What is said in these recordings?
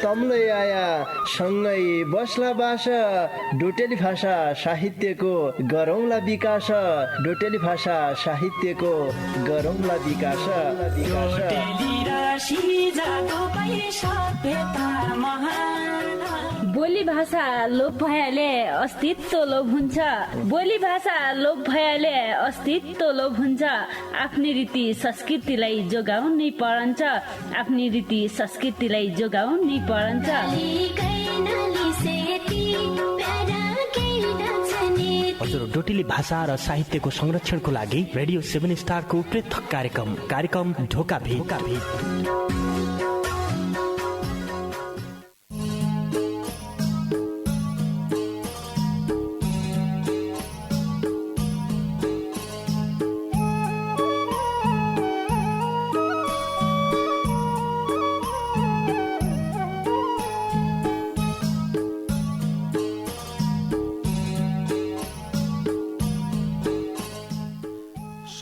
तम्लै आया सँगै बस्ला बास डोटेली भाषा साहित्यको गरौँला विकास डोटेली भाषा साहित्यको गरौँला विकास बोली भाषा लोप भएले अस्तित्व लोप हुन्छ बोली भाषा लोप भएले अस्तित्व लोप हुन्छ आफ्नै रीति संस्कृतिलाई जोगाउनै परन्छ आफ्नै रीति संस्कृतिलाई जोगाउनै परन्छ हजुर डोटेली भाषा र साहित्यको संरक्षणको लागि रेडियो 7 स्टारको पृथक कार्यक्रम ढोका भेट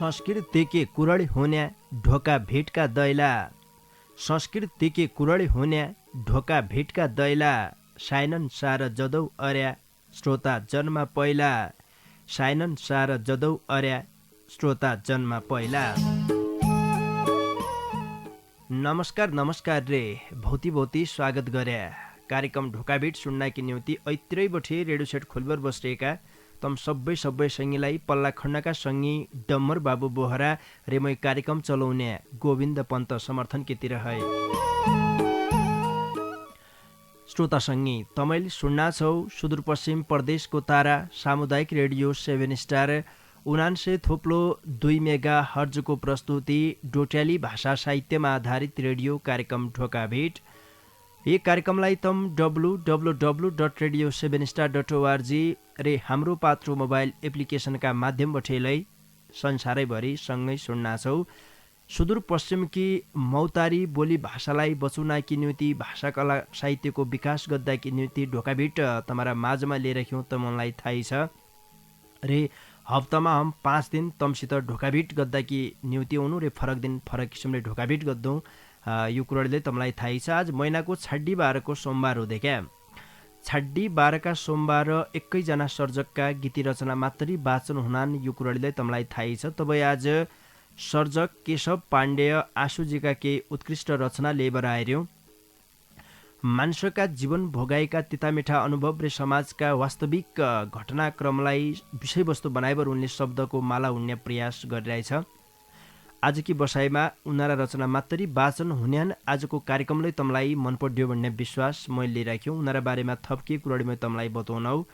संस्कृतिके कुरडी हुन्या ढोका भेटका दैला संस्कृतिके कुरडी हुन्या ढोका भेटका दैला साइनन सार जदौ अर्या श्रोता जन्म पहिला साइनन सार जदौ अर्या श्रोता जन्म पहिला। नमस्कार रे भौती स्वागत गर्या कार्यक्रम ढोका भेट सुन्नाकी निम्ति ऐत्रै बठे रेडियो सेट खोलबर बसेका तम सबै सङ्गीलाई पल्ला खण्डका सङ्गी डम्मर बाबु बोहरा रेमै कार्यक्रम चलाउने गोविन्द पन्त समर्थन केतिर है श्रोता सङ्गी तमैले सुन्ना छौ सुदूरपश्चिम प्रदेशको तारा सामुदायिक रेडियो 7 स्टार 99.2 मेगा हर्जको प्रस्तुति डोट्याली भाषा साहित्यमा आधारित रेडियो कार्यक्रम ढोका भेट। यी कार्यक्रमलाई तम www.radio7star.org रे हाम्रो पात्रो मोबाइल एप्लिकेसनका माध्यमबाट संसारैभरि सँगै सुन्ना छौ। सुदूरपश्चिमकी मौतारी बोली भाषालाई बचाउनाकी निम्ति भाषा कला साहित्यको विकास गर्दाकी निम्ति ढोका भेट तमारा माझमा लिएर राख्यौँ त मलाई थाहै छ रे हप्तामा हम 5 दिन तमसित ढोका भेट गर्दाकी निम्ति आउनु रे फरक दिन फरक किसिमले ढोका भेट गर्दौँ यो कुराले तमलाई थाहै छ। आज महिनाको 6 बारको सोमबार हो देखा 6 बारका सोमबार एकैजना सर्जकका गीती रचना मात्रै वाचन हुनान् यो कुराले तमलाई थाहै छ। तपाईँ आज सर्जक केशव पाण्डेय आशुजीका केही उत्कृष्ट रचना लेबर आइर्यौँ। मान्छेका जीवन भोगाएका तितामिठा अनुभव र समाजका वास्तविक घटनाक्रमलाई विषयवस्तु बनाइबर उनले शब्दको माला हुन्ने प्रयास गरिरहेछ। आजकी बसाइमा उनीहरा रचना मात्रै वाचन हुन्यान्। आजको कार्यक्रमले तमलाई मन पर्यो भन्ने विश्वास मैले लिइराख्यौँ। उनीहरा बारेमा थप के कुराहरू मैले तमलाई बताउनौ।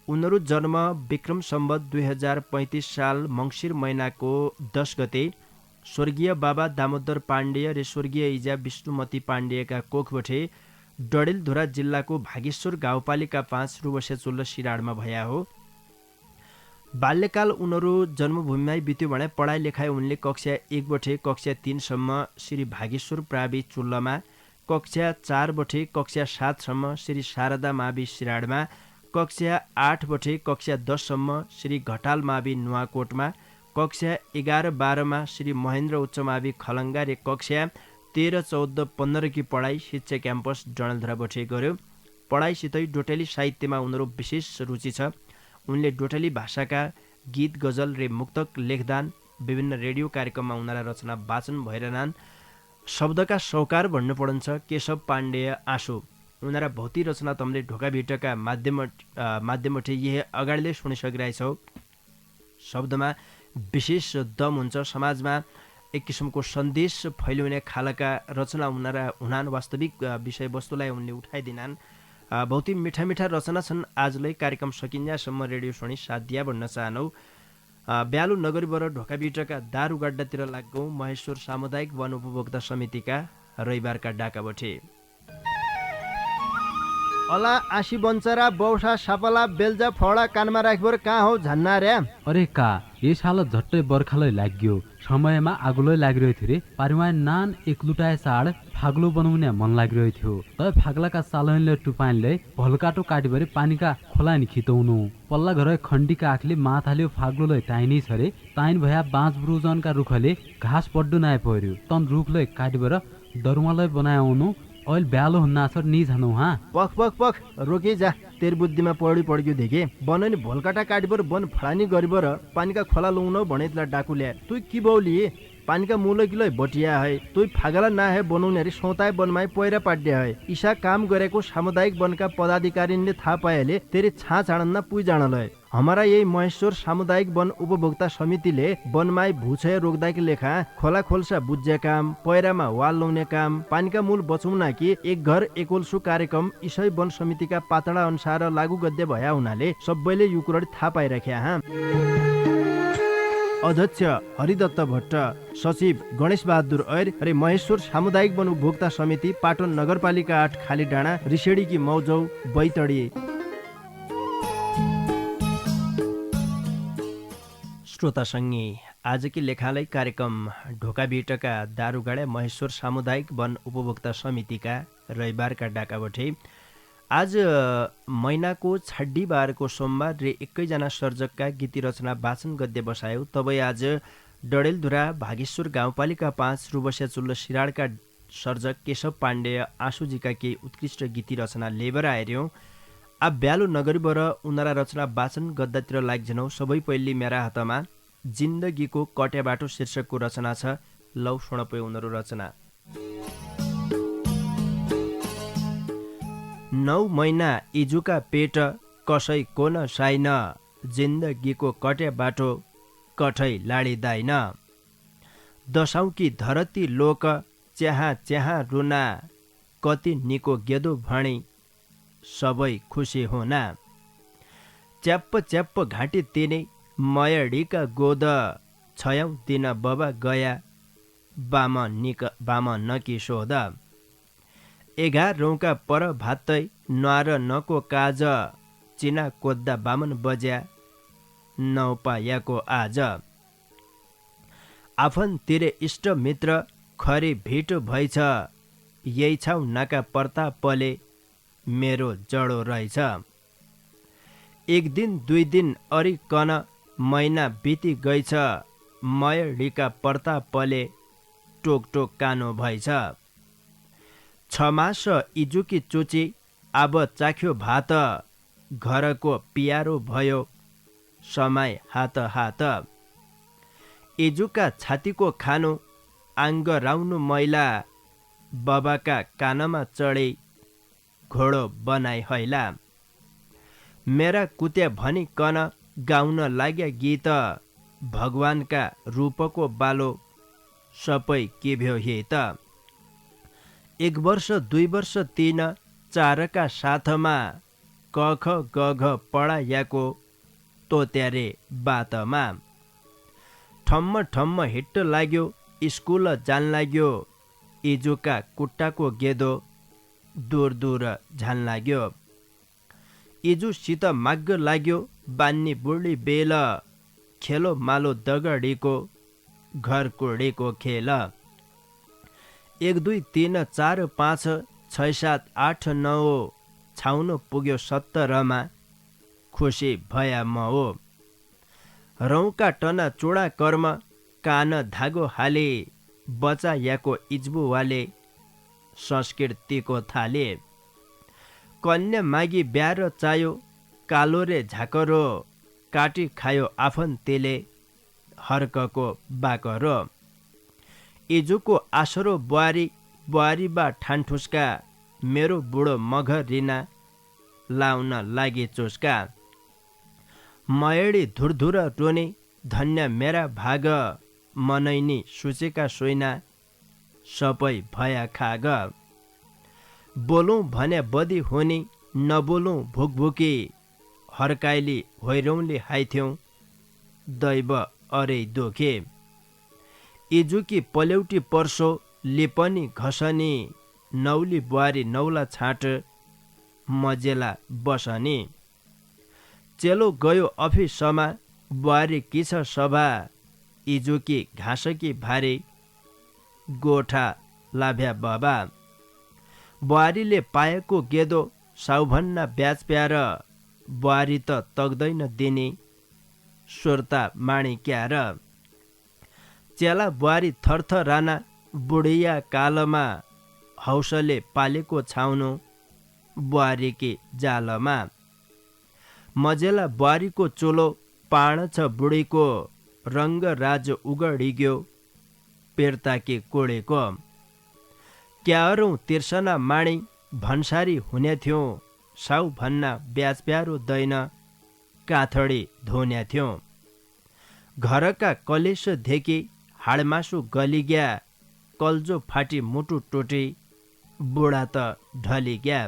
उनीहरू जन्म विक्रम सम्वत 2035 साल मङ्सिर महिनाको 10 गते स्वर्गीय बाबा दामोदर पाण्डेय र स्वर्गीय इजा विष्णुमती पाण्डेयका कोखबठे डडेलधुरा जिल्लाको भागेश्वर गाउँपालिका 5 रुबसे चोल्ल सिराडमा भया हो। बाल्यकाल उनीहरू जन्मभूमिमै बित्यो भने पढाइ लेखाइ उनले कक्षा 1 बठे कक्षा 3 सम्म श्री भागेश्वर प्रावि चुल्लमा, कक्षा 4 बठे कक्षा 7 सम्म श्री शारदा मावि सिराडमा, कक्षा 8 बठे कक्षा 10 सम्म श्री घटाल मावि नुवाकोटमा, कक्षा 11-12 श्री महेन्द्र उच्च मावि खलङ्गा र कक्षा 13-14-15 की पढाइ शिक्षा क्याम्पस डडेलधुरा बठे गर्यो। पढाइसितै डोटेली साहित्यमा उनीहरू विशेष रुचि छ। उनले डोटेली भाषाका गीत गजल रे मुक्तक लेखदान विभिन्न रेडियो कार्यक्रममा उनीहरा रचना वाचन भइरहनान्। शब्दका सौकार भन्नु पर्छ केशव पाण्डेय आशु। उनीहरा भौतिक रचना तमले ढोका भेटका माध्यमबाट यही अगाडिले सुनिसकिरहेछौ। शब्दमा विशेष दम हुन्छ। समाजमा एक किसिमको सन्देश फैलाउने खालका रचना उनीहरा हुनान्। वास्तविक विषयवस्तुलाई उनले उठाइदिनान्। बहुत ही मिठा रचना छन्। आजलाई कार्यक्रम सकिन्जासम्म रेडियो सुनि साथ दिया भन्न चाहनौ। ब्यालु नगरीबाट ढोका बिटका दारुगड्डातिर लाग्गौँ महेश्वर सामुदायिक वन उपभोक्ता समितिका रविबारका डाका बठे अला आशी बन्चरा बौसा सापला बेल्जा फडा कानमा राखिबर कहाँ हो झन्ना रे। अरे का ये साल झट्टै बर्खालै लाग्यो समयमा आगोलै लागिरहेको थियो रे। पारिवान नान एक लुटाए साड फाग्लो बनाउने मन लागिरहेको थियो। त फाग्लाका सालैनले टुपाइनले भलकाटो काटिबरे पानीका खोला नि खितौनु पल्ला घर खण्डीका आँखले माथाल्यो फाग्लोलाई टाइनै छ रे। टाइन भया बाँच ब्रुजनका रुखले घाँस पड्डो नाइ पर्यो। तन रुखलाई काटिबर दरुवालाई बनाउनु अहिले ब्यालो हुन्ना सर नि जानु हाँ पख पख पख रोके जा तेर बुद्धिमा पड्यो देखे बननी भोलकाटा काटिबर बन फडानी गरिबर पानीका खोला लौन भनेतला डाकु ल्या तुई कि बौली पानीका मूल किलो बटिया है तुई फागला ना है बनाउने सौताय बनमाई पैरा पाड्या है ईशा काम गरेको सामुदायिक वनका पदाधिकारीले थाहा पाएले तेरे छाँ चाणन पुइ जानल हमारा यही महेश्वर सामुदायिक वन उपभोक्ता समितिले वनमाई भूक्षय रोक्दाकी लेखा खोला खोल्सा बुझ्या काम पैरामा वाल लाउने काम पानीका मूल बचाउन कि एक घर एकोलसु कार्यक्रम इसै वन समितिका पातळा अनुसार लागू गद्य भया हुनाले सबैले यो कुरा थाहा पाइराख्या हाँ। अध्यक्ष हरिदत्त भट्ट, सचिव गणेश बहादुर ऐर र महेश्वर सामुदायिक वन उपभोक्ता समिति पाटन नगरपालिका 8 खाली डाँडा रिसेडीकी मौजौ बैतडी। श्रोता सङ्गी आजकी लेखालाई कार्यक्रम ढोका भेटका दारुगाडा महेश्वर सामुदायिक वन उपभोक्ता समितिका रविबारका डाकाबठे आज महिनाको छड्डी बारको सोमबार रे एकैजना सर्जकका गीती रचना वाचन गद्य बसायो। तबै आज डडेलधुरा भागेश्वर गाउँपालिका 5 रुबस्या चुल्लो सिराडका सर्जक केशव पाण्डेय आँसुजीका केही उत्कृष्ट गीती रचना लेबर आइर्यौँ। आ ब्यालो नगरीबर उनारा रचना वाचन गद्दातिर लाग्जनौ। सबै पहिले मेरा हातमा जिन्दगीको कट्या बाटो शीर्षकको रचना छ। लौ सुणपे उनीहरू रचना। 9 महिना इजुका पेट कसैको न साइन जिन्दगीको कट्या बाटो कठै लाडिँदैन। दशौँकी धरती लोक च्याहा च्याहा रुना कति निको गेदो भणी सबै खुसी हुना। च्याप्प च्याप्प घाँटी तिने मयडीका गोद छयौँ दिन बबा गया बाम नकी सोध। 11 रौँका पर भातै न्वार नको काज चिना कोद्दा बामन बज्या नौपायाको आज। आफन्तिरे इष्ट मित्र खरी भेट भइछ यही छाउ नाका पर्ता पले मेरो जडो रहेछ। 1 दिन 2 दिन अरिकन महिना बिति गइछ मयडीका पर्ता पले टोक टोक कानो भइछ। 6 मास इजुकी चुची अब चाख्यो भात घरको पियारो भयो समय हात हात। इजुका छातीको खानु आङ्ग राउनु मैला बाबाका कानमा चढे घोडो बनाई हैला। मेरा कुत्या भनी कन गाउन लाग्या गीत भगवानका रूपको बालो सबै के भ्यो हेत। 1 वर्ष 2 वर्ष 3 4का साथमा कख गघ पढायाको तोत्यारे बातमा। ठम्म ठम्म हिट्ट लाग्यो स्कुल जान लाग्यो इजुका कुट्टाको गेदो दूर दूर झान लाग्यो। इजुसित माग्ग लाग्यो बान्नी बुढी बेल खेलो मालो दगडीको घर कुडीको खेल। 1 2 3 4 5 6 7 8 9 छाउनु पुग्यो 17मा खुसी भया म हो। रौँका टना चोडा कर्म कान धागो हाले बचायाको इज्बुवाले संस्कृतिको थाले। कन्या मागी ब्यार चायो कालो रे झाकरो काटी खायो आफन्तीले हर्कको बाकरो। इजुको आसरो बुहारी बा ठानठुस्का मेरो बुढो मघ रिना लाउन लागि चुस्का। मयडी धुरधुर रोने धन्य मेरा भाग मनैनी सुचेका सोइना सबै भया खाग। बोलौँ भने बदी हुने नबोलौँ भुकभुकी हर्काइली होइरौँले हाइथ्यौँ दैव अरे दोखे। इजुकी पल्यौटी पर्सो लिपनी घसनी नौली बुहारी नौला छाट मजेला बसनी। चेलो गयो अफिसमा बुहारी किछ सभा इजुकी घाँसकी भारी गोठा लाभ्या बाबा। बुहारीले पाएको गेदो साउभन्ना ब्याज प्यार बुहारी त तग्दैन दिने सुर्ता माणी क्यार। चेला बुहारी थर्थ राना बुढिया कालमा हौसले पालेको छाउनो बुहारीकी जालमा। मजेला बुहारीको चोलो पाण छ बुढीको रङ्ग राज उगडिग्यो पेर्ताकी कोडेको। क्यारौँ तिर्सना माणी भन्सारी हुने थियौँ साउ भन्ना ब्याज प्यारो दैन काथडी धोन्या थियौँ। घरका कलेश धेकी हाडमासु गलिग्या कल्जो फाटी मुटु टोटी बुढा त ढलिग्या।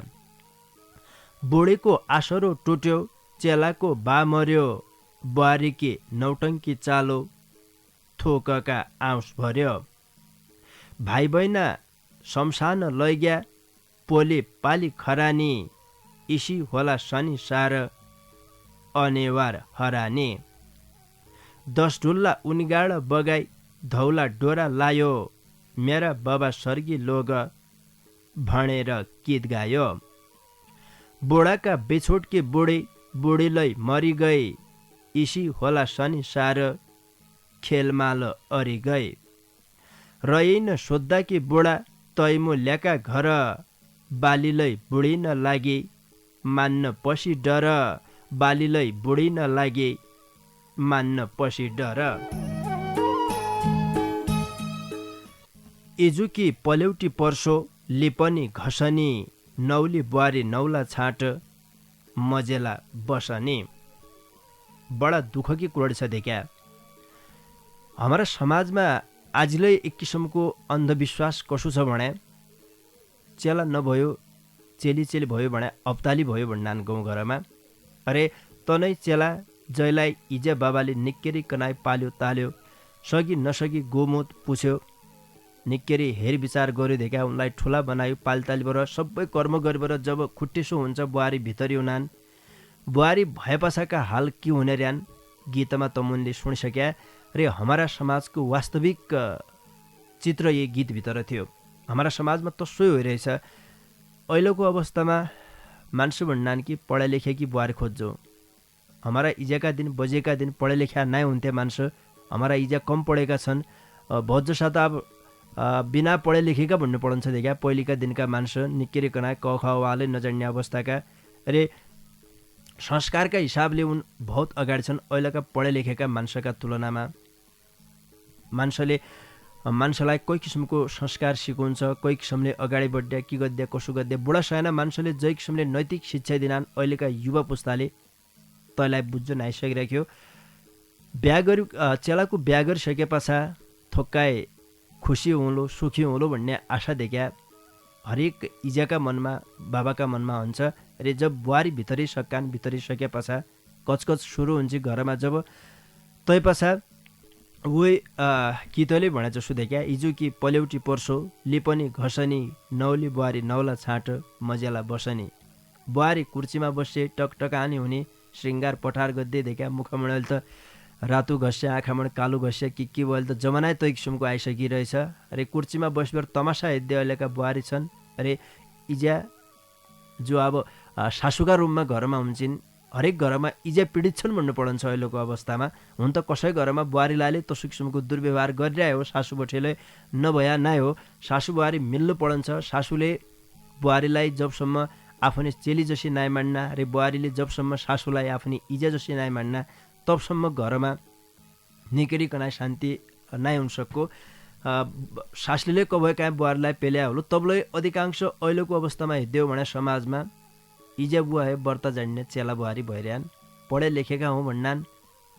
बुढीको आसरो टुट्यो चेलाको बा मर्यो बुहारीकी नौटङ्की चालो थोकका आउँस भर्यो। भाइ बहिना शमशान लैग्या पोली पाली खरानी इसी होला शनि सार अनेवार हरानी। 10 ढुल्ला उनिगाड बगाई धौला डोरा लायो मेरा बाबा सर्गी लोग भनेर गीत गायो। बुढाका बिछोटकी बुढी बुढीलाई मरि गई इसी होला शनि सार खेलमाल अरि गई। रहिन सोद्धा कि बुढा तैमु ल्याका घर बालीलाई बुढी न लागि मान्न पसी डर बालीलाई बुढी न लागि मान्न पसी डर। इजुकी पलेउटी पर्सो लिपनी घसनी नौली बुहारी नौला छाट मजेला बसनी। बडा दुःख की कुरा छ देखा। हमारा समाजमा आजले एक किसिमको अन्धविश्वास कसो छ भने चेला नभयो चेली चेली भयो भने अप्ताली भयो भन्नान गाउँघरमा। अरे तनै चेला जयलाई इजे बाबाले निक्केरी कनाई पाल्यो ताल्यो सगी नसगी गोमोत पुछ्यो निक्केरी हेर विचार गर्यो देखा उनलाई ठुला बनायो पालतालीबाट सबै कर्म गरेर जब खुट्टेसो हुन्छ बुहारी भित्री हुनान्। बुहारी भएपछाका हाल के हुने र्यान गीतमा तमुनले सुनिसक्या रे हमारा समाजको वास्तविक चित्र यही गीतभित्र थियो। हमारा समाजमा तसै होइरहेछ। अहिलेको अवस्थामा मान्छे भन्नान् कि पढे लेखे कि बुहारी खोज्छौ। हमारा इजाका दिन बजेका दिन पढे लेखा नै हुन्थे मान्छे। हमारा इजा कम पढेका छन् बहुत जसा त अब बिना पढे लेखेका भन्नु पढन्छ देखा। पहिलेका दिनका मान्छे निक्केरी कना क ख वाले नजान्ने अवस्थाका अरे संस्कारका हिसाबले उन बहुत अगाडि छन् अहिलेका पढे लेखेका मान्छेका तुलनामा। मान्छेलाई कोही किसिमको संस्कार सिकाउँछ कोही किसिमले अगाडि बढ्या के गद्या कसो गद्या। बुढा साना मान्छेले जै किसिमले नैतिक शिक्षा दिनान् अहिलेका युवा पुस्ताले तँलाई बुझ्न आइसकिराख्यो। बिहा गरी चेलाको बिहा गरिसके पछा थोक्काए खुसी हुलो सुखी हुलो भन्ने आशा देखा हरेक इजाका मनमा बाबाका मनमा हुन्छ। रे जब बुहारी भित्री सकान भित्री सके पछा कचकच सुरु हुन्छ घरमा। जब तै पछा उही गीतले भने जसो देखा इजु कि पलेउटी पर्सो लिपनी घसनी नौली बुहारी नौला छाट मजेला बसनी। बुहारी कुर्चीमा बसे टकटकानी हुने श्रृङ्गार पठार गद्दै देखा मुखमण्डल त रातो घस्या आँखामण कालो घस्या के भयो त जमानै तै किसिमको आइसकिरहेछ। अरे कुर्चीमा बसेर तमासा हेर्दै अहिलेका बुहारी छन्। अरे इजा जो अब सासुका रूपमा घरमा हुन्छन् हरेक घरमा इजा पीडित छन् भन्नु पर्छ अहिलेको अवस्थामा। हुन त कसै घरमा बुहारीलाले तसो किसिमको दुर्व्यवहार गरिरह्यो हो सासु बठेले नभया नै हो। सासु बुहारी मिल्नु पर्छ। सासुले बुहारीलाई जबसम्म आफूले चेली जसी नाइ मान्ना रे बुहारीले जबसम्म सासुलाई आफूले इजा जसी नाइ मान्ना तबसम्म घरमा निकेरी कनाइ शान्ति नाइ हुन सक्को। सासले कभए कहाँ बुहारीलाई पेल्या होलो तबले अधिकांश अहिलेको अवस्थामा हेर्दियो भने समाजमा इजा बुवा है व्रत जान्ने चेला बुहारी भइरहन्। पढे लेखेका हौँ भन्नान्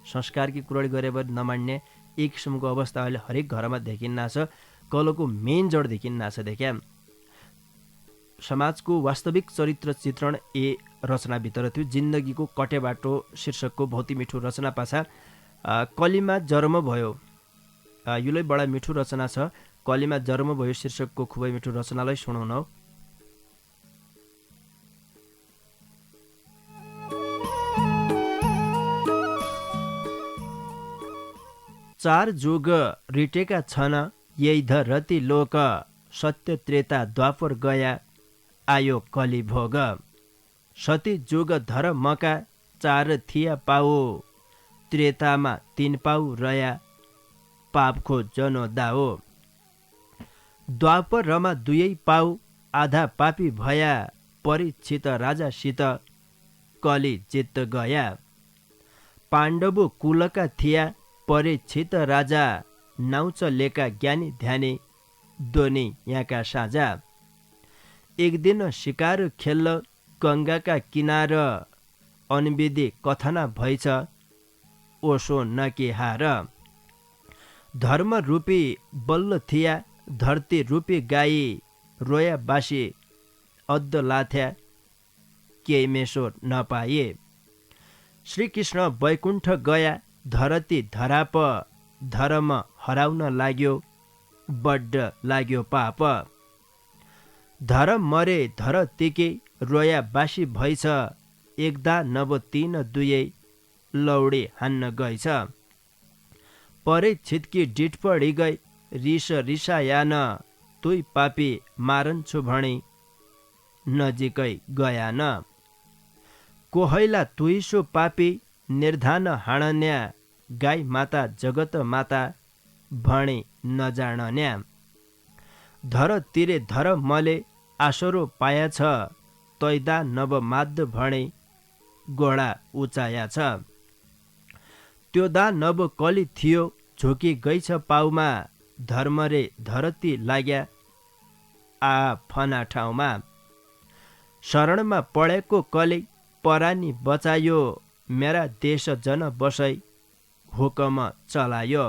संस्कारकी कुरा गरेर नमान्ने एक किसिमको अवस्था अहिले हरेक घरमा देखिन्न छ। कलोको मेन जड देखिन्न छ देखा। समाजको वास्तविक चरित्र चित्रण ए रचनाभित्र थियो। जिन्दगीको कटे बाटो शीर्षकको बहुत ही मिठो रचना पाछा कलीमा जन्म भयो यो बडा मिठो रचना छ। कलीमा जन्म भयो शीर्षकको खुबै मिठो रचनालाई सुनाउन। चार जोग रिटेका छन् यही धरती लोक सत्य त्रेता द्वापर गया आयो कली भोग। सती जोग धर मका चार थिया पाओ त्रेतामा 3 पाउ रया पापको जनो दाओ। द्वापर रमा 2 पाउ आधा पापी भया परीक्षित राजासित कली जित गया। पाण्डव कुलका थिया परीक्षित राजा नाउँचलेका ज्ञानी ध्यानी दोनी यहाँका साझा। एक दिन शिकार खेल्न गङ्गाका किनार अनविधि कथना भइछ ओसो नके हार। धर्म रूपी बल्ल थिया धरती रूपी गाई रोया बासी अद्द लाथ्या केही मेसो नपाए। श्रीकृष्ण वैकुण्ठ गया धरती धराप धर्म हराउन लाग्यो बड्ड लाग्यो पाप। धर्म मरे धरतीकै रोया बासी भइछ एकदा नव तीन दुयै लौडी हान्न गइछ। परीक्षितकी डिठ पढी गई रिस रिसायान तुई पापी मारन्छु भणी नजिकै गयान। कोहैला तुइसो पापी निर्धान हाणन्या गाई माता जगत माता भणी नजाणन्या। धर तिरे धर मले आसरो पाया छ तैदा नव माद्द भणी गोडा उचाया छ। त्यो दा नव कली थियो झुकी गइछ पाउमा धर्मरे धरती लाग्या आ फना ठाउँमा। शरणमा पढेको कली परानी बचायो मेरा देश जन बसै हुकम चलायो।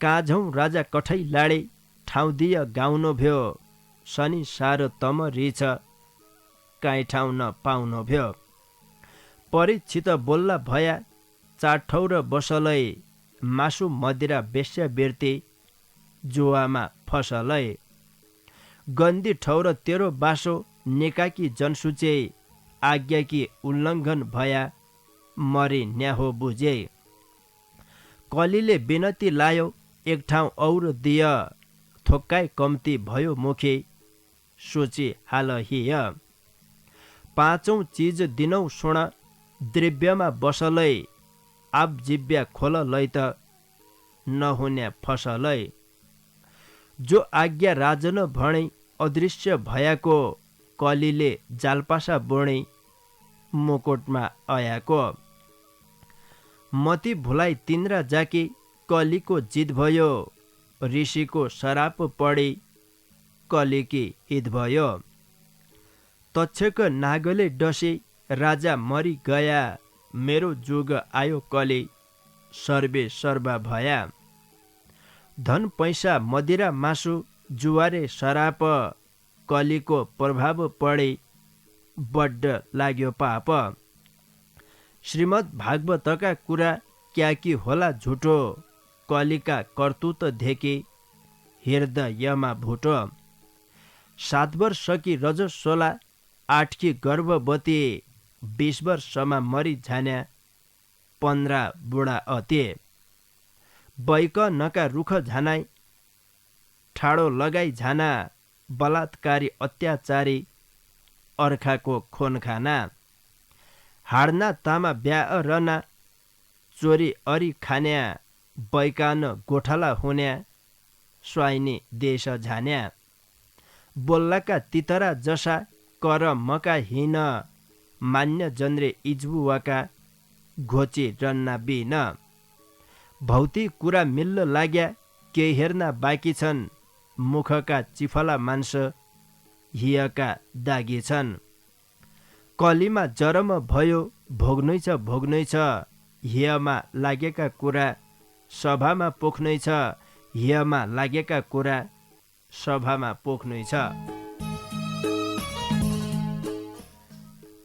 काझौँ राजा कठै लाडे ठाउँ दिय गाउनो भ्यो शनि सार तम रिछ काहीँ ठाउँ न पाउनु भ्यो। परीक्षित बोल्ला भया चाठौ र बसलै मासु मदिरा बेस्या बिर्ती जुवामा फसलै। गन्दी ठौर तेरो बासो निकाकी जनसुचे आज्ञाकी उल्लङ्घन भया मरी न्याहो बुझे। कलीले बिनती लायो एक ठाउँ और दिय थोक्काइ कम्ती भयो मुखी सोची हाल हिय। पाँचौं चिज दिनौ सुण द्रव्यमा बसलै आप जिब्या खोल लै त नहुने फसलै। जो आज्ञा राजन भणी अदृश्य भयाको कलीले जालपासा बोणी मुकुटमा आयाको। मती भुलाइ तिन्द्रा जाकी कलीको जित भयो ऋषिको शराप पढी कलीकी हित भयो। तक्षक नागले डसे राजा मरि गया मेरो जुग आयो कली सर्वे सर्वा भया। धन पैसा मदिरा मासु जुवारे शराप कलीको प्रभाव पढी बड्ड लाग्यो पाप। श्रीमद् भागवतका कुरा क्याकी होला झुटो कलीका कर्तुत धेकी हृदयमा भुटो। 7 वर्षकी रजस्वला 8 की गर्भवती 20 वर्षमा मरि झान्या 15 बुढा अते। बैक नका रुख झानाई ठाडो लगाई झाना बलात्कारी अत्याचारी अर्खाको खोन खाना। हाड्ना तामा ब्या रना चोरी अरी खान्या बैकान गोठाला हुन्या स्वाइनी देश झान्या। बोल्लाका तितरा जसा कर मका हिन मान्य जन्द्रे इजबुवाका घोची रन्ना बिन। भौतिक कुरा मिल्ल लाग्या केही हेर्न बाँकी छन् मुखका चिफला मान्छ हियका दागी छन्। कलीमा जरम भयो भोग्नै छ हियमा लागेका कुरा सभामा पोख्नै छ हियमा लागेका कुरा सभामा पोख्नै छ।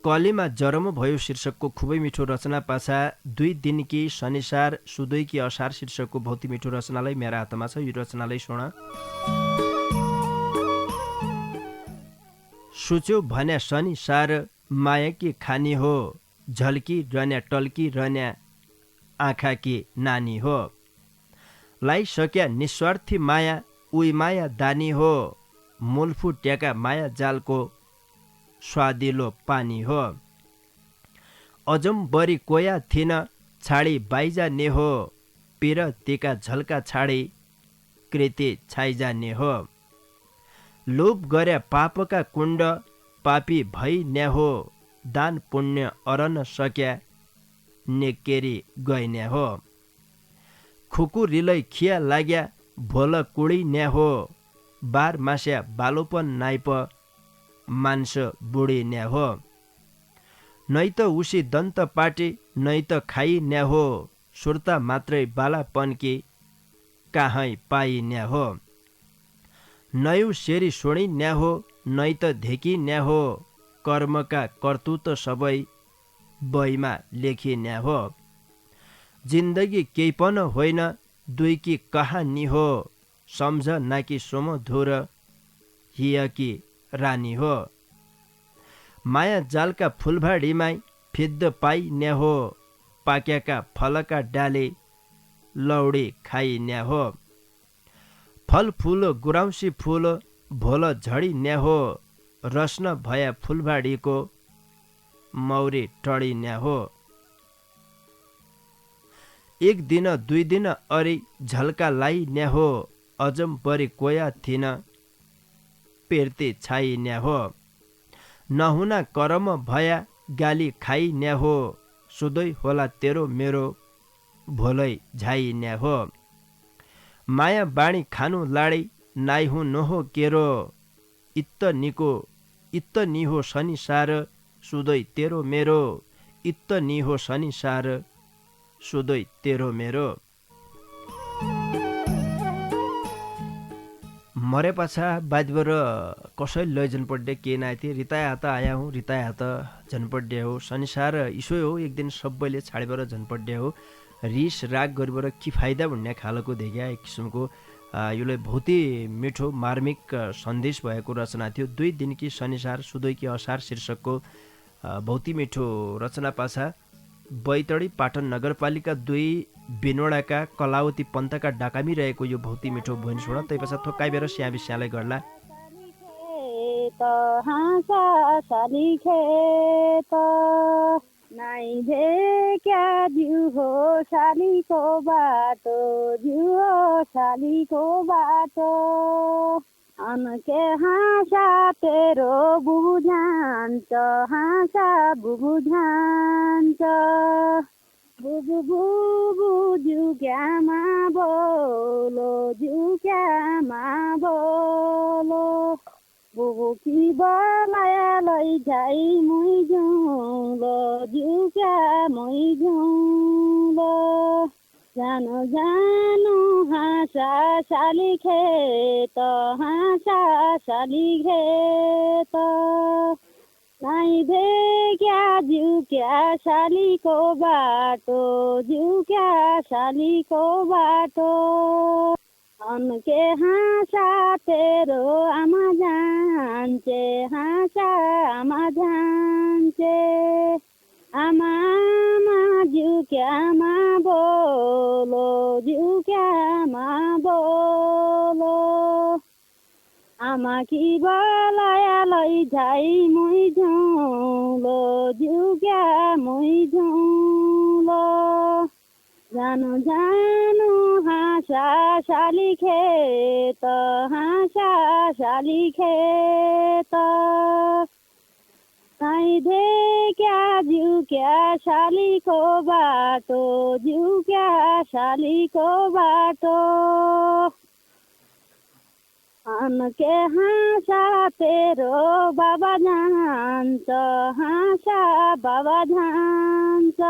कलीमा जरम भयो शीर्षकको खुबै मिठो रचना पाछा 2 दिनकी शनिसार सुदयकी असार शीर्षकको भौति मिठो रचनालाई मेरा हातमा छ। यो रचनालाई सुन। सोच्यो भन्या शनिसार मायाकी खानी हो झल्की रन्या टल्की रन्या आँखाकी नानी हो। लाइसक्या निस्वार्थी माया उही माया दानी हो मूल फुट्याका माया जालको स्वादिलो पानी हो। अजम बरी कोया थिन छाडी बाइजा ने हो पिरतीका झल्का छाडी कृति छाइजाने हो। लोभ गर्या पापका कुण्ड पापी भई न्याहो दान पुण्य अरन सक्या नेकेरी गइन्या हो खुकु रिलै खिया लाग्या भोल कुडी न्याहो बार मास्या बालोपन नाइप मान्स बुढी न्याहो नै त उसी दन्त पाटे नै त खाइ न्याहो सुर्ता मात्रै बालापनकी काहै पाइ न्याहो नयु सेरी सोणी न्याहो नै त धेकी न्याहो कर्मका कर्तुत सबै बहीमा लेखी न्याहो जिन्दगी केही पन होइन दुईकी कहानी हो सम्झ नाकि सोमधुर हियकी रानी हो माया जालका फुलभाडीमा फिद्द पाइ न्याहो पाक्याका फलका डाले लौडी खाइ न्याहो फल फूल गुराउँसी फूल भोल झडी न्याहो रस्न भया फुलभाडीको मौरी टडी न्याहो एक दिन दुई दिन अरि झल्का लाई न्याहो अजम परि कोया थिन पेर्ती छाइ न्याहो नहुना करम भया गाली खाइ न्याहो सुदै होला तेरो मेरो भोलै झाइ न्याहो माया बाणी खानु लाडै नाइहु नहो केरो इत्त निहो शनि सार सुदै तेरो मेरो इत्त निहो शनि सार सुदै तेरो मेरो मरे पाछा बादबर कसैले लैजन पड्डे के नाथे रिताय हात आया हूँ रिताय हात झनपड्डे हो शनिसार इसो हो एक दिन सबैले छाडेर झनपड्डे हो रिस राग गरेर के फाइदा भन्ने खालको देख्या एक किसिमको यो बहुतै मिठो मार्मिक सन्देश भएको रचना थियो 2 दिनकी शनिसार सुदैकी असार शीर्षकको बहुतै मिठो रचना पाछा बैतडी पाटन नगरपालिका 2 बिनोडाका कलावती पन्तका डाकामी रहेको यो बहुतै मिठो भोइनी छोड तै पछा थोक्काइ बेर स्याबी स्यालै गर्ला नाइ भे क्या जिउ हो शालीको बाटो जिउ हो शालीको बाटो अनके हाँसा तेरो बुबु जान्छ हाँसा बुबु जान्छ बुबु बुबु जिउ क्यामा बोलो जिउ क्यामा बोलो बुबु की बलाया लैजाई मुई जुलो जिउ क्या मुई जुलो जानु जानु हाँसा साली खेत हाँसा साली खेत नाइ भे क्या जिउ क्या सालीको बाटो जिउ क्या सालीको बाटो अनके हाँसा तेरो आमा जान्छे हाँसा आमा जान्छे आमा आमा जिउ क्यामा बोलो जिउ क्यामा बोलो आमा कि बलाया लैजाई मुई झुलो जिउ क्या मुई झुलो जानु जानु हाँसा साली खेत हाँसा साली खेत नाइ भे क्या जिउ क्या सालीको बाटो जिउ क्या सालीको बाटो अनके हाँसा तेरो बाबा जान्छ हाँसा बाबा जान्छ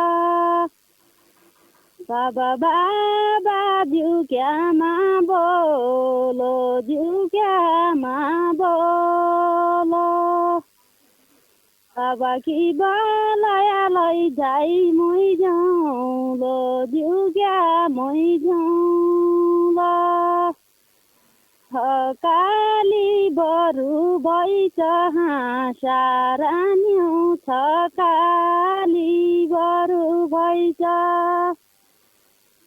बाबा बाबा जिउ क्यामा बोलो जिउ क्यामा बोलो बाबा कि बलाया लैजाई मुई जाउँलो जिउ क्या मुई जाउँलो थकाली बरु बैच हाँसा रान्यौ थकाली बरु बैच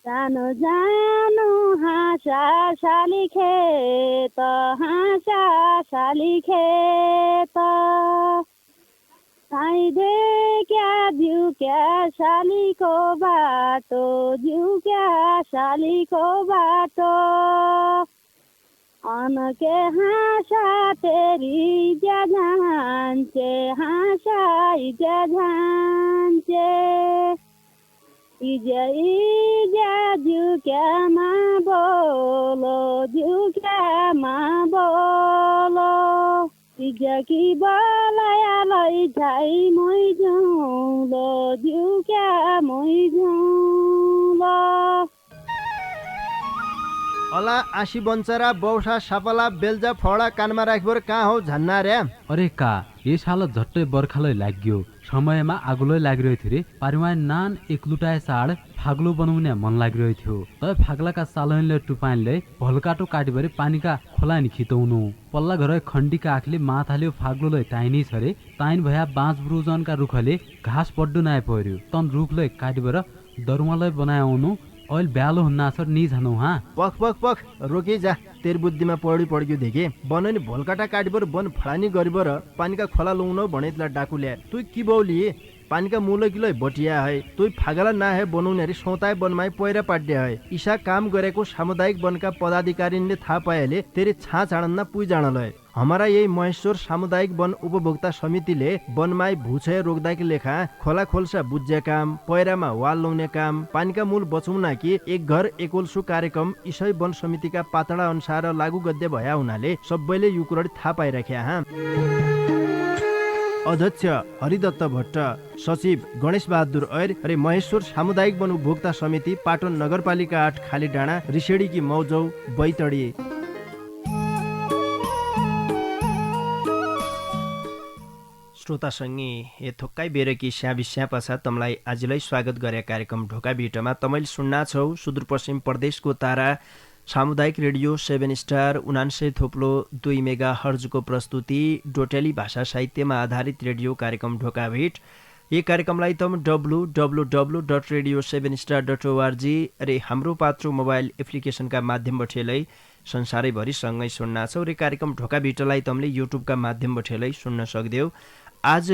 जानु जानु हाँसा साली खेत हाँसा साली खेत नाइ भे क्या जिउ क्या सालीको बाटो जिउ क्या सालीको बाटो अनके हाँसा तेरी जा झांचे हाँसाई जा झांचे इजा झुक्यामा बोलो इजा कि बलयालै झाइ मै जाउँलो झुक्या मै जाउँलो अला आशी बन्चरा बौठा सापला बेल्जा फडा कानमा राखिबर कहाँ हौ झन्ना रे अरे का यस हाल झट्टै बर्खालै लाग्यो समयमा आगोलै लागिरहेको थियो रे पारिवान नान एक लुटाए साड फाग्लो बनाउने मन लागिरहेको थियो तै फाग्लाका सालैनले टुपाइनले भलकाटो काटिबरे पानीका खोलानी खितौनु पल्ला घर खण्डीका आँखले माथाल्यो फाग्लोलै टाइनी छ रे ताइन भया बाँच ब्रुजनका रुखले घाँस पड्डु नाइ पर्यो तन रुखलै काटिबर दरुवालै बनाउनु अहिले ब्यालो हुन्ना सर नि जानु हा पख पख पख रोकी जा तेर बुद्धिमा पड्यो देखे बननी भोलकाटा काटिबर बन फडानी गरिबर पानीका खोला लौन भनेतला डाकु ल्या तुई कि बौली पानीका मूल किलो बटिया है तुई फागला ना है बनाउने रे सौताय बनमाई पैरा पाड्या है ईसा काम गरेको सामुदायिक वनका पदाधिकारीले थाहा पाएले तेरे छा चाडन्ना पुइ जानलय हमारा यही महेश्वर सामुदायिक वन उपभोक्ता समितिले वनमाई भूक्षय रोक्दाकी लेखा खोला खोल्सा बुझ्या काम पैरामा वाल लाउने काम पानीका मूल बचाउन कि एक घर एकोलसु कार्यक्रम इसै वन समितिका पातळा अनुसार लागू गद्य भया हुनाले सबैले यो कुरा थाहा पाइराख्या हा अध्यक्ष हरिदत्त भट्ट सचिव गणेश बहादुर ऐर रे महेश्वर सामुदायिक वन उपभोक्ता समिति पाटन नगरपालिका 8 खाली डाँडा रिसेडीकी मौजौ बैतडी श्रोतासँगै ए थोक्काइ बेरकी स्याबिस्या पछा तमलाई आजलाई स्वागत गरे कार्यक्रम ढोका भिटमा तमैले सुन्ना छौ सुदूरपश्चिम प्रदेशको तारा सामुदायिक रेडियो 7 स्टार 99.2 मेगा हर्जको प्रस्तुति डोटेली भाषा साहित्यमा आधारित रेडियो कार्यक्रम ढोका भेट यो कार्यक्रमलाई तम www.radio7star.org रे हाम्रो पात्रो मोबाइल एप्लिकेसनका माध्यमबाट संसारैभरि सँगै सुन्न छौ रे कार्यक्रम ढोका भेटलाई तमले युट्युबका माध्यमबाट सुन्न सक्देऊ आज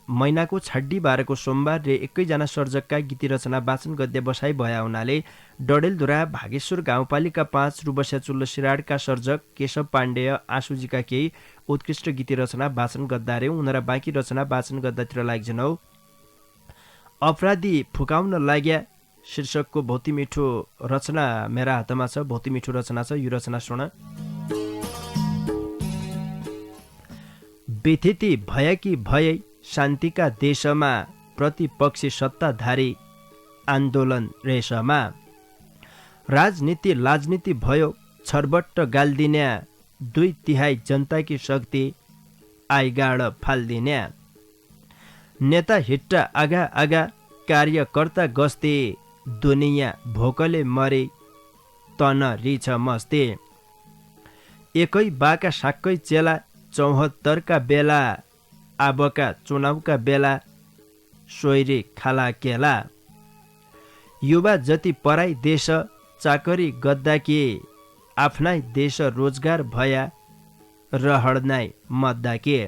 महिनाको 26 बारको सोमबार रे एकैजना सर्जकका गीत रचना वाचन गद्य बसाई भया हुनाले डडेलधुरा भागेश्वर गाउँपालिका 5 रुबस्या चुल्लो सिराडका सर्जक केशव पाण्डेय आँसुजीका केही उत्कृष्ट गीत रचना वाचन गद्दारे उनीहरा बाँकी रचना वाचन गद्दातिर लाग्छनौ अपराधी फुकाउन लाग्या शीर्षकको भौती मिठो रचना मेरा हातमा छ भौती मिठो रचना छ यो रचना सुन बेथिति भएकी भए शान्तिका देशमा प्रतिपक्षी सत्ताधारी आन्दोलन रेशमा राजनीति लाजनीति भयो छरबट्ट गाल्दिन्या 2/3 जनताकी शक्ति आइगाड फाल्दिन्या नेता हिट्टा आगा आगा कार्यकर्ता गस्ते दुनियाँ भोकले मरे तन रिछ मस्ते एकै बाका साक्कै चेला 74 का बेला आबका चुनावका बेला सोइरे खाला केला युवा जति पराई देश चाकरी गद्दा के आफ्नै देश रोजगार भया रहड्नाइ मद्दा के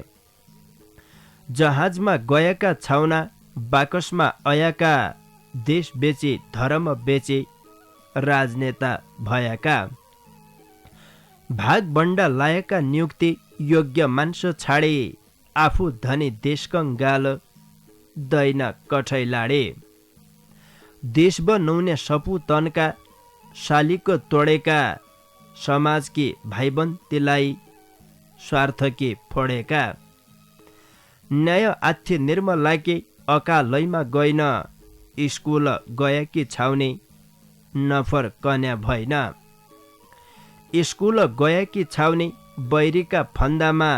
जहाजमा गएका छाउना बाकसमा अयाका देश बेचे धर्म बेचे राजनेता भएका भाग बन्डा लायका नियुक्ति योग्य मान्छे छाडे आफू धनी देशकङ्गाल दैन कठै लाडे देश बनाउने सपुतनका शालिको तोडेका समाजकी भाइबन्तीलाई स्वार्थकी फोडेका न्याय आथ्य निर्मलाके अकालैमा गइन स्कुल गएकी छाउने नफर कन्या भएन स्कुल गएकी छाउने बैरीका फन्दामा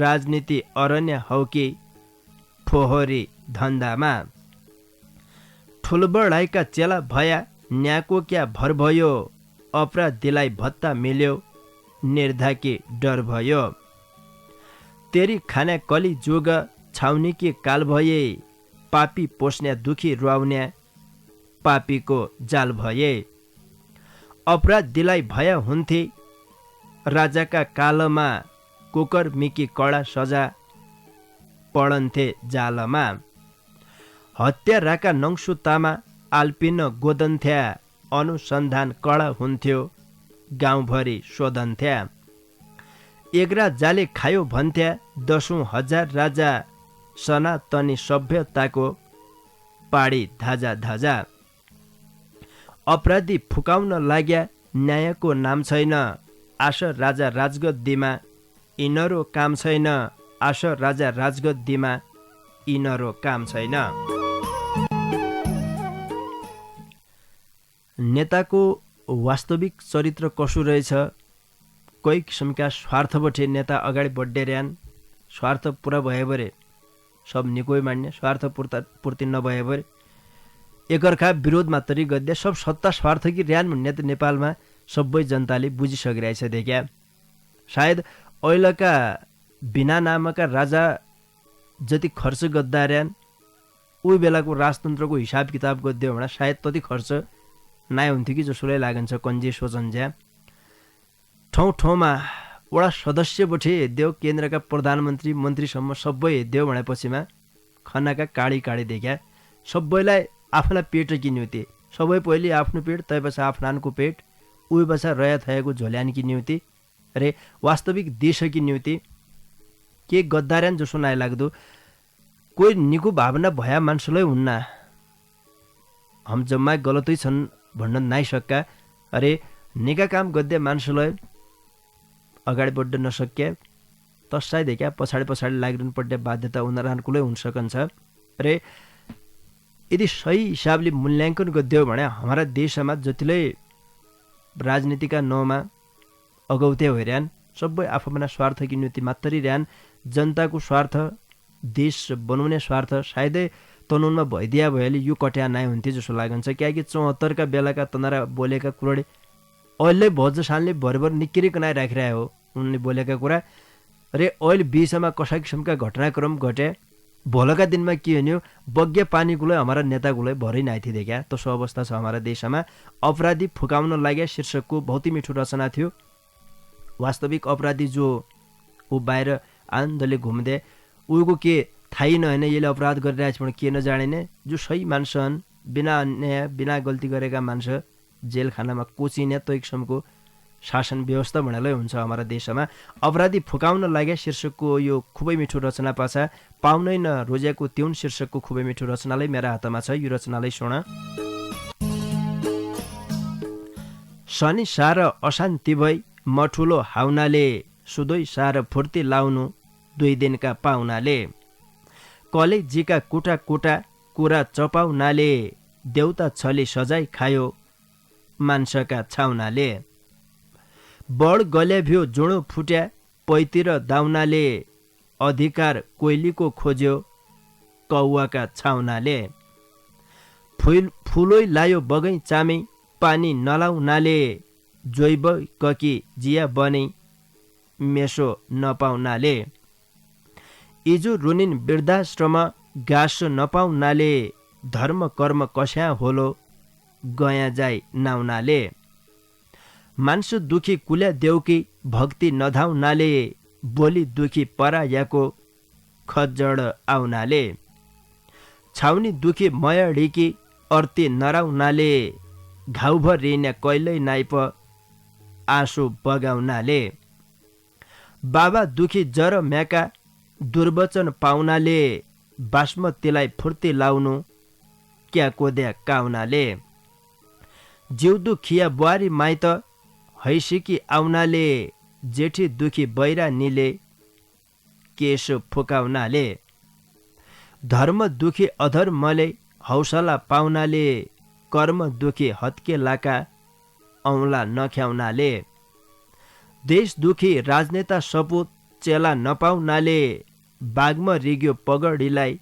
राजनीति अरण्य हौ कि फोहोरी धन्दामा ठुलबडाइका चेला भया न्याको क्या भर भयो अपराधीलाई भत्ता मिल्यो निर्धाकी डर भयो तेरी खाना कली जोग छाउनी के काल भए पापी पोस्ने दुखी रुवाउने पापीको जाल भए अपराधीलाई भया हुन्थे राजाका कालमा कुकर मिकी कडा सजा पढन्थे जालमा हत्याराका नङ्सुतामा आल्पिन गोदन्थ्या अनुसन्धान कडा हुन्थ्यो गाउँभरि सोधन्थ्या। एक राजाले खायो भन्थ्या 10,000 राजा, सनातनी सभ्यताको पाडी धाजा धाजा। अपराधी फुकाउन लाग्या न्यायको नाम छैन, आश राजा राजगद्दीमा यिनीहरू काम छैन, आश राजा राजगद्दीमा यिनीहरू काम छैन। नेताको वास्तविक चरित्र कसो रहेछ? कोही किसिमका स्वार्थबटे नेता अगाडि बढ्डेर्यान। स्वार्थ पुरा भए भरे सब निकोइ मान्ने, स्वार्थ पूर्ति नभए भरे एकअर्का विरोध मात्रै गद्या। सब सत्ता स्वार्थ कि र्यान भन्ने त नेपालमा सबै जनताले बुझिसकिरहेछ देख्या। सायद अहिलेका बिना नामका राजा जति खर्च गद्दा र्यान, उही बेलाको राजतन्त्रको हिसाब किताब गद्यो भने सायद त्यति खर्च नाइ हुन्थ्यो कि जसोलाई लागन्छ कन्जे सोचन्ज्या। ठाउँ ठाउँमा वडा सदस्यबठे हेद्यो, केन्द्रका प्रधानमन्त्री मन्त्रीसम्म सबै हेद्यो भनेपछिमा खानाका काडी काडी देख्या। सबैलाई आफूलाई पेट किन्युथे, सबै पहिले आफ्नो पेट तयपछि आफ्नानको पेट, उही बसा रया थएको झोल्यान किन्युथे रे वास्तविक देश किन्युथे। के गद्दार्यान जसो नाइ लाग्दो। कोही निको भावना भया मान्छेलाई हुन्न, हम जम्मा गलतै छन् भन्न नाइ सक्का। अरे निका काम गद्या मान्छेलाई अगाडि बढ्न नसक्या, तस्साइ देखा पछाडि पछाडि लागिरहनु पर्ने बाध्यता उनीहरूकोलाई हुन सकन्छ। रे यदि सही हिसाबले मूल्याङ्कन गद्यो भने हाम्रा देशमा जतिलाई राजनीतिका नाउँमा अगौते भइरहन्, सबै आफूमा स्वार्थ किन्युति मात्रै रहन्। जनताको स्वार्थ, देश बनाउने स्वार्थ सायदै तनुनमा भइदिया भएले यो कट्या नाइ हुन्थ्यो जसो लागन्छ। किनकि 74 का बेलाका तनारा बोलेका कुराले अहिले भज सालले भरभर निक्किरिकन राखिरहे हो उनले बोलेका कुरा। रे अहिले बिचमा कसा किसिमका घटनाक्रम घटे, भोलका दिनमा के हुने बग्य पानीकुलाई हाम्रा नेताकुलाई भरै नाइथी देख्या। तसो अवस्था छ हाम्रा देशमा। अपराधी फुकाउन लाग्या शीर्षकको बहुत ही मिठो रचना थियो। वास्तविक अपराधी जो ऊ बाहिर आनन्दले घुम्दे, उको के थाहै नहेन यसले अपराध गरिरहेछ भने के नजाने, जो सही मान्छन्, बिना अन्याय बिना गल्ती गरेका मान्छे जेल खानामा कोचिने त्यो किसिमको शासन व्यवस्था भनेरै हुन्छ हाम्रा देशमा। अपराधी फुकाउन लाग्या शीर्षकको यो खुबै मिठो रचना पाछा पाउनै न रोजेको त्युन शीर्षकको खुबै मिठो रचनालाई मेरा हातमा छ। यो रचनालाई सुन। शनि सार अशान्ति भई मठुलो हाउनाले, सुधै सार फुर्ती लाउनु 2 दिनका पाउनाले, कलेजीका कुटा कुटा कुरा चपाउनाले, देउता छली सजाय खायो मान्छका छाउनाले, बढ गले भ्यो जोडो फुट्या पैतिर दाउनाले, अधिकार कोइलीको खोज्यो कौवाका छाउनाले, फुलोइ लायो बगै चामै पानी नलाउनाले, जोइब ककी जिया बनै मेसो नपाउनाले, इजु रुनिन वृद्धाश्रम गाँसो नपाउनाले, धर्म कर्म कस्या होलो गया जाई नाउनाले, मान्छे दुखी कुल्या देउकी भक्ति नधाउनाले, बोली दुखी परायाको खजड आउनाले, छाउनी दुखी मयडीकी अर्ती नराउनाले, घाउभर रिने कहिल्यै नाइप आँसु बगाउनाले, बाबा दुखी जर म्याका दुर्वचन पाउनाले, बासमतीलाई फुर्ती लाउनु क्या कोद्या काउनाले, जिउ दुखिया बुहारी माइत हैसिकी आउनाले, जेठी दुखी बैरा निले केसो फुकाउनाले, धर्म दुखी अधर्मले हौसला पाउनाले, कर्म दुखी हत्के लाका औँला नख्याउनाले, देश दुखी राजनेता सपुत चेला नपाउनाले, बागमा रिग्यो पगडीलाई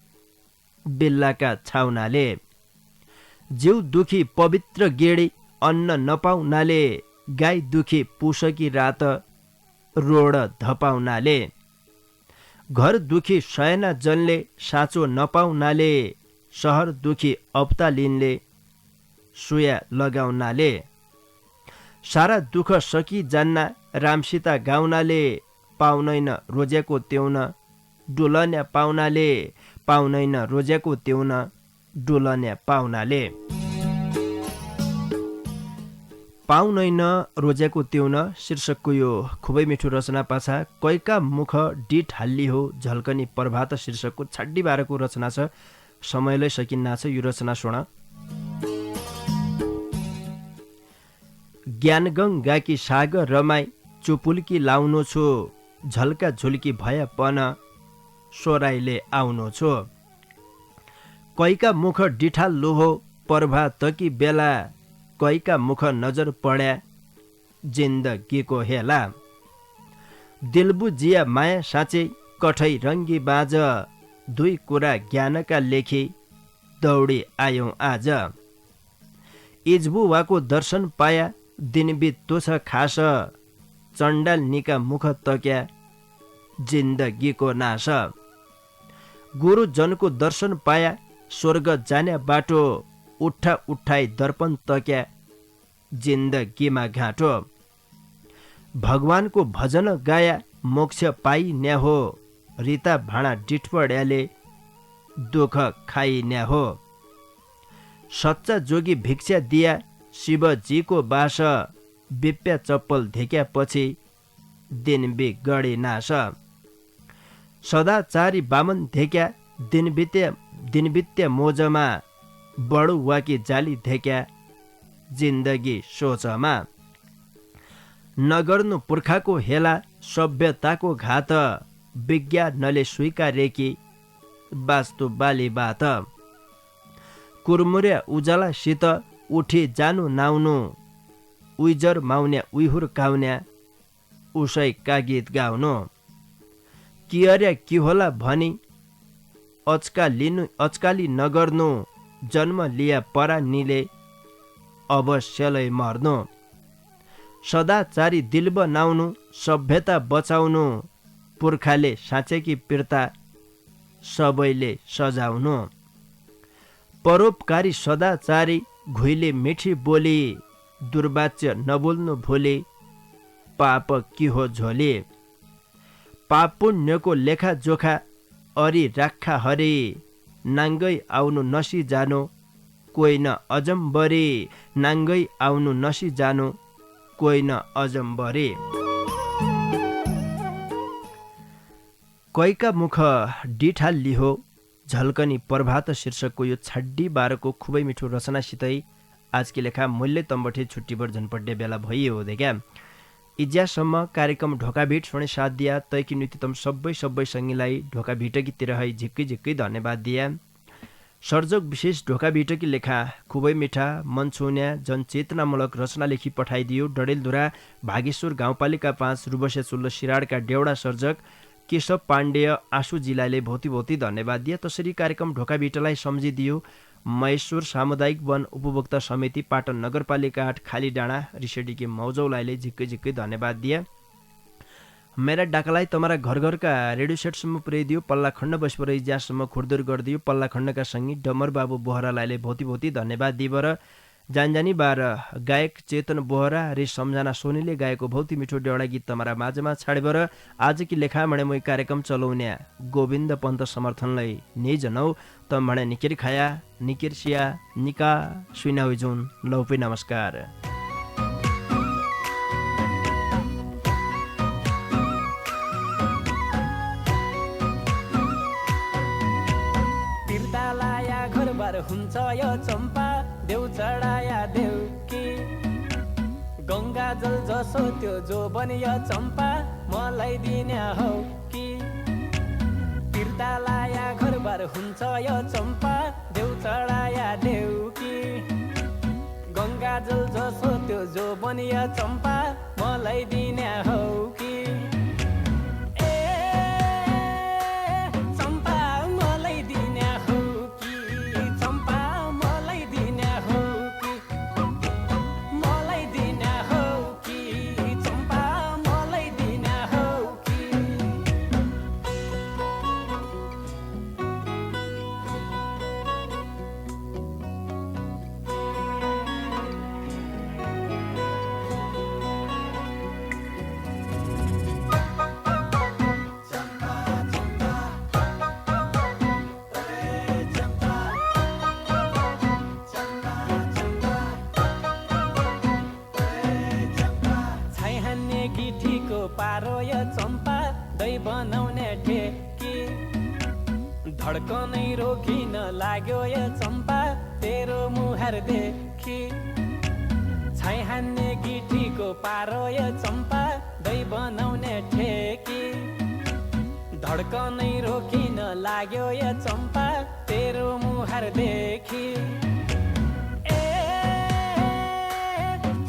बिल्लाका छाउनाले, जिउ दुखी पवित्र गेडी अन्न नपाउनाले, गाई दुखी पुसकी रात रोड धपाउनाले, घर दुखी शयना जनले साँचो नपाउनाले, सहर दुखी अप्तालिनले सुया लगाउनाले, सारा दुःख सकि जान्ना रामसीता गाउनाले, पाउनैन रोजेको त्युन डुलन्या पाउनाले, पाउनैन रोजेको त्युन डुलन्या पाउनाले। पाउनैन रोजेको त्युन शीर्षकको यो खुबै मिठो रचना पाछा कैका मुख डिठ हाल्ली हो झल्कनी प्रभात शीर्षकको छाड्डी बाह्रको रचना छ। समयलाई सकिन्ना छ यो रचना सुन। ज्ञानगङ गाकी सागर रमाई चुपुल्की लाउनु छु झल्का झुल्की भय पन सोराइले आउनु छु। कैका मुख डिठाल लोहो प्रभा तकी बेला कैका मुख नजर पड्या जिन्दगीको हेला। दिलबु जिया माया साँचे कठै रङ्गी बाज दुई कुरा ज्ञानका लेखी दौडी आयौँ आज। इजबुवाको दर्शन पाया दिनबित तो छ खास चण्डाल निका मुख तक्या जिन्दगीको नाश। गुरुजनको दर्शन पाया स्वर्ग जाने बाटो उठा उठाई दर्पण तक्या जिन्दगीमा घाँटो। भगवानको भजन गाया मोक्ष पाइ न्या हो रिता भाँडा डिठपड्याले दुःख खाइ न्या हो। सच्चा जोगी भिक्षा दिया शिवजीको बास बिप्या चप्पल धेक्यापछि दिन बिगडी नाश। सदाचारी बामन धेक्या दिनबित्या मोजमा बडुवाकी जाली धेक्या जिन्दगी सोचमा। नगर्नु पुर्खाको हेला सभ्यताको घात विज्ञानले स्वीकारेकी वास्तु बाली बात। कुरमुर्या उजालासित उठी जानु नाउनु उइजर माउन्या उइहुर काउन्या उसैका गीत गाउनु। कियर्या कि होला भनी अच्काली नगर्नु जन्म लिया परानीले अवश्यलाई मर्नु। सदाचारी दिल बनाउनु सभ्यता बचाउनु पुर्खाले साँचेकी पिर्ता सबैले सजाउनु। परोपकारी सदाचारी घुइले मिठी बोली दुर्वाच्य नबोल्नु भोली पाप कि हो झोली। पाप पुण्यको लेखा जोखा अरी राखा हरे नाङ्गै आउनु नसी जानो कोही न अजम्बरे नाङ्गै आउनु नसी जानो कोही न अजम्बरे। कैका मुख डिठाल लिहो झल्कनी प्रभात शीर्षकको यो छाड्डी बाह्रको खुबै मिठो रचनासितै आजकी लेखा मूल्य तम्बठे छुट्टीभर झन्पड्डे बेला भइयो हो क्या। इज्यासम्म कार्यक्रम ढोका भेट सुने साथ दिया तैकी नीतितम सबै सङ्गीलाई ढोका भेटकी तिरहै झिक्कै धन्यवाद दिया। सर्जक विशेष ढोका भेटकी लेखा खुबै मिठा मन छुन्या जनचेतनामूलक रचना लेखी पठाइदियो। डडेलधुरा भागेश्वर गाउँपालिका 5 रुबसे चुल्लो सिराडका डेउडा सर्जक केशव पाण्डेय आशुजीलाई भौती धन्यवाद दिए। तसरी कार्यक्रम ढोका भेटलाई सम्झिदियो महेश्वर सामुदायिक वन उपभोक्ता समिति पाटन नगरपालिका 8 खाली डाँडा रिसेडीकी मौजौलाई झिक्कै धन्यवाद दिए। मेरा डाकालाई तमारा घर घरका रेडियो सेटसम्म पुर्याइदियो। पल्ला खण्ड बसपर ज्यासम्म खुर्दुर गरिदियो। पल्ला खण्डका सङ्गी डमर बाबु बोहरालाई भौती धन्यवाद दिएर जानजानी बार गायक चेतन बोहरा रे सम्झना सोनीले गाएको भौती मिठो डेउडा गीत तमारा माझमा छाडेर आजकी लेखा मणे मोइ कार्यक्रम चलाउने गोविन्द पन्त समर्थनलाई निजनौ त मणे निकेर खाया निकेर सिया निका सुइना हुइजुन लौपे नमस्कार। तिर्तालाया घरबार हुन्छ यो चम्पा देउ चढाया देउकी गङ्गा जल जसो त्यो जो बनियो चम्पा मलाई दिने हौ कि। तिर्तालाया घरबार हुन्छ यो चम्पा देउ चढाया देउकी गङ्गा जल जसो त्यो जो बनियो चम्पा मलाई दिने हौ कि। धड्कनै रोकिन लाग्यो यो चम्पा तेरो मुहार देखि छाइ हान्ने गिठीको पारो यो चम्पा दही बनाउने ठेकी धड्कनै रोकिन लाग्यो यो चम्पा तेरो मुहार देखि ए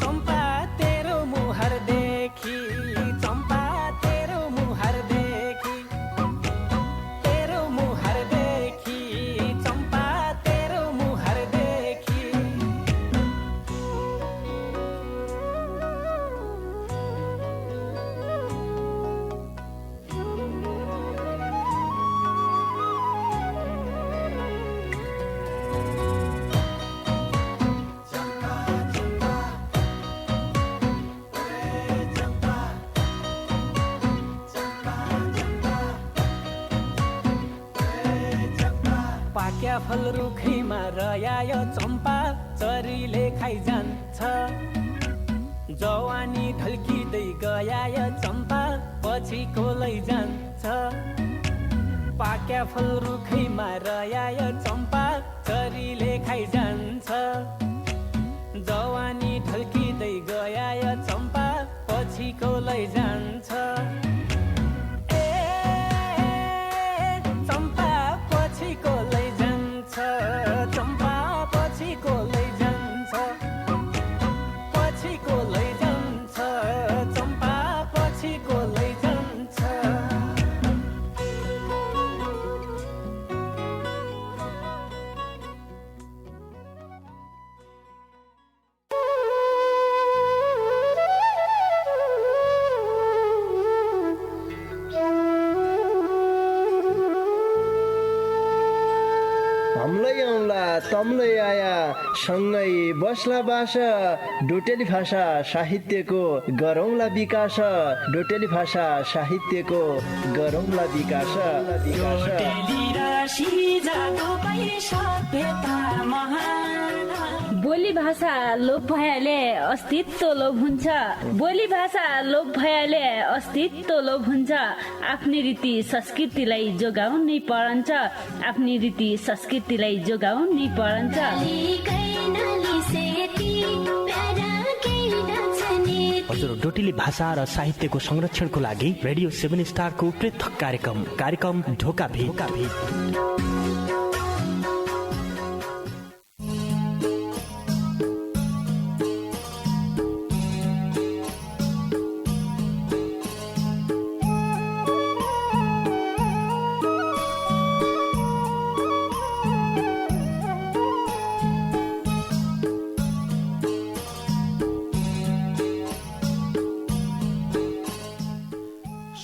चम्पा तेरो मुहार देखि चम्पा तेरो मुहार देखि तेरो मुहार देखि चम्पा तेरो मुहार देखि पाक्या फल रुखैमा रह्यो चम्पा चरीले खाइजान्छ जवानी ढल्किँदै गयो चम्पा पछि कोलै जान्छ पाक्या फल रुखैमा रह्यो चम्पा चरीले खाइजान्छ जवानी ढल्किँदै गयो चम्पा पछि कोलै जान्छ चम्पा पछि कोलै जान्छ चम्पा पछि कोलै जान्छ पछि कोलै जान्छ चम्पा पछि कोलै जान्छ हमलै आउँला तम्लै आया सँगै बस्ला बासा डोटेली भाषा साहित्यको गरौँला विकास डोटेली भाषा साहित्यको गरौँला विकास बोली भाषा लोप भएले अस्तित्व लोप हुन्छ बोली भाषा लोप भएले अस्तित्व लोप हुन्छ आफ्नै रीति संस्कृतिलाई जोगाउनै परन्छ आफ्नै रीति संस्कृतिलाई जोगाउनै परन्छ हजुर डोटेली भाषा र साहित्यको संरक्षणको लागि रेडियो 7 स्टारको पृथक कार्यक्रम ढोका भेट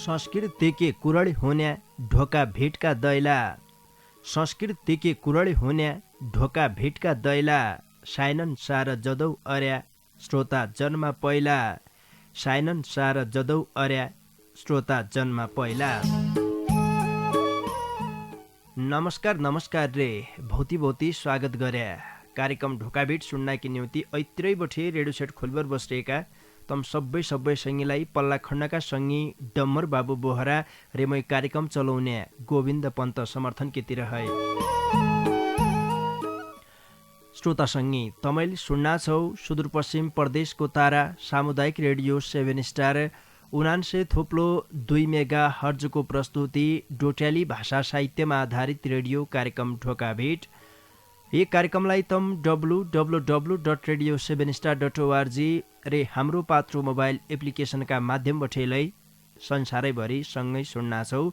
संस्कृतिके कुरडी हुन्या ढोका भेटका दैला संस्कृतिके कुरडी हुन्या ढोका भेटका दैला साइनन सार जदौ अर्या श्रोता जन्म पहिला साइनन सार जदौ अर्या श्रोता जन्म पहिला। नमस्कार रे भौती स्वागत गर्या कार्यक्रम ढोकाभेट सुन्नाकी निम्ति ऐत्रै बठे रेडियो सेट खोलबर बसिरहेका तम सबै सङ्गीलाई पल्ला खण्डका सङ्गी डम्मर बाबु बोहरा रेमै कार्यक्रम चलाउने गोविन्द पन्त समर्थनकेतिर है श्रोता सङ्गी तपाईले सुन्ना छौ सुदूरपश्चिम प्रदेशको तारा सामुदायिक रेडियो 7 स्टार 99.2 मेगा हर्जको प्रस्तुति डोट्याली भाषा साहित्यमा आधारित रेडियो कार्यक्रम ढोकाभेट। यो कार्यक्रमलाई तम www.radio7star.org रे हाम्रो पात्रो मोबाइल एप्लिकेसनका माध्यमबाट संसारैभरि सँगै सुन्ना छौ।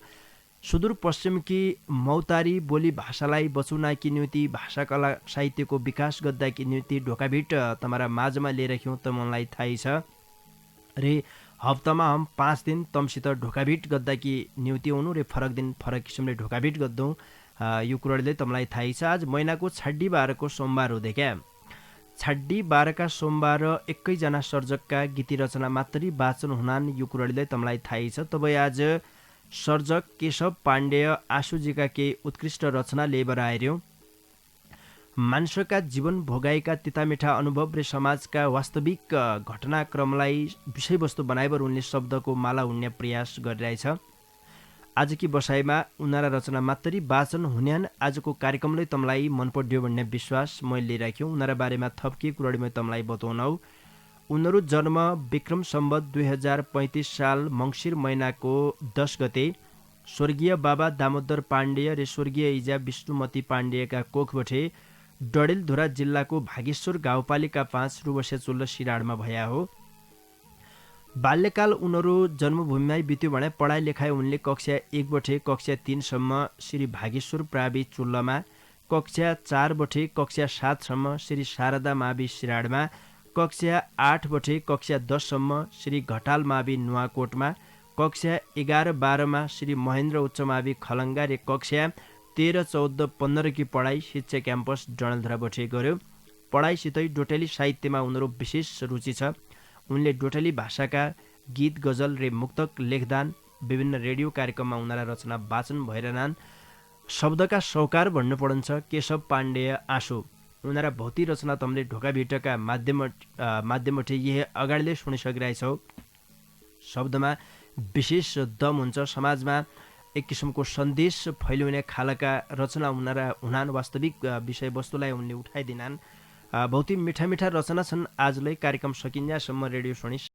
सुदूरपश्चिमकी मौतारी बोली भाषालाई बचाउनाकी निम्ति भाषा कला साहित्यको विकास गर्दाकी निम्ति ढोकाभेट तमारा माझमा लिएर राख्यौँ त मलाई थाहै छ रे हप्तामा हम 5 दिन तमसित ढोकाभेट गर्दाकी निम्ति आउनु रे फरक दिन फरक किसिमले ढोकाभेट गर्दौँ यो कुराले तमलाई थाहै छ। आज महिनाको 6 बारको सोमबार हुँदै क्या 6 बारका सोमबार एकैजना सर्जकका गीती रचना मात्रै वाचन हुनान् यो कुराले तमलाई थाहै छ। तपाईँ आज सर्जक केशव पाण्डेय आशुजीका केही उत्कृष्ट रचना लिएर आइर्यौँ। मान्छेका जीवन भोगाएका तितामिठा अनुभव र समाजका वास्तविक घटनाक्रमलाई विषयवस्तु बनाएर उनले शब्दको माला हुन्ने प्रयास गरिरहेछ। आजकी बसाइमा उनारा रचना मात्रै वाचन हुन्यान। आजको कार्यक्रमले तमलाई मन पड्यो भन्ने विश्वास मैले लिइराख्यो। उनारा बारेमा थप के कुराडी म तमलाई बताउनौ। उनीहरू जन्म विक्रम सम्वत 2035 साल मङ्सिर महिनाको 10 गते स्वर्गीय बाबा दामोदर पाण्डेय र स्वर्गीय इजा विष्णुमती पाण्डेयका कोखबठे डडेलधुरा जिल्लाको भागेश्वर गाउँपालिका 5 रुबसेचुल्ल सिराडमा भया हो। बाल्यकाल उनीहरू जन्मभूमिमै बित्यो भने पढाइ लेखाइ उनले कक्षा 1 बठे कक्षा 3 सम्म श्री भागेश्वर प्रावि चुल्लमा, कक्षा 4 बठे कक्षा 7 सम्म श्री शारदा मावि सिराडमा, कक्षा 8 बठे कक्षा 10 सम्म श्री घटाल मावि नुवाकोटमा, कक्षा 11-12 मा श्री महेन्द्र उच्च मावि खलङ्गा र कक्षा 13-14-15 की पढाइ शिक्षा क्याम्पस डडेलधुरा बठे गर्यो। पढाइसितै डोटेली साहित्यमा उनीहरू विशेष रुचि छ। उनले डोटेली भाषाका गीत गजल र मुक्तक लेखदान, विभिन्न रेडियो कार्यक्रममा उनीहरू रचना वाचन भइरहनान्। शब्दका सौकार भन्नु पढन्छ केशव पाण्डेय आँसु। उनीहरू भौतिक रचना तमले ढोका भिटका माध्यमबाट यही अगाडिले सुनिसकिरहेछौ। शब्दमा विशेष दम हुन्छ। समाजमा एक किसिमको सन्देश फैलाउने खालका रचना हुनान्। वास्तविक विषयवस्तुलाई उनले उठाइदिनान्। बहुत ही मिठा मिठा रचना छन्। आजलाई कार्यक्रम सकिन्जासम्म रेडियो सुनिस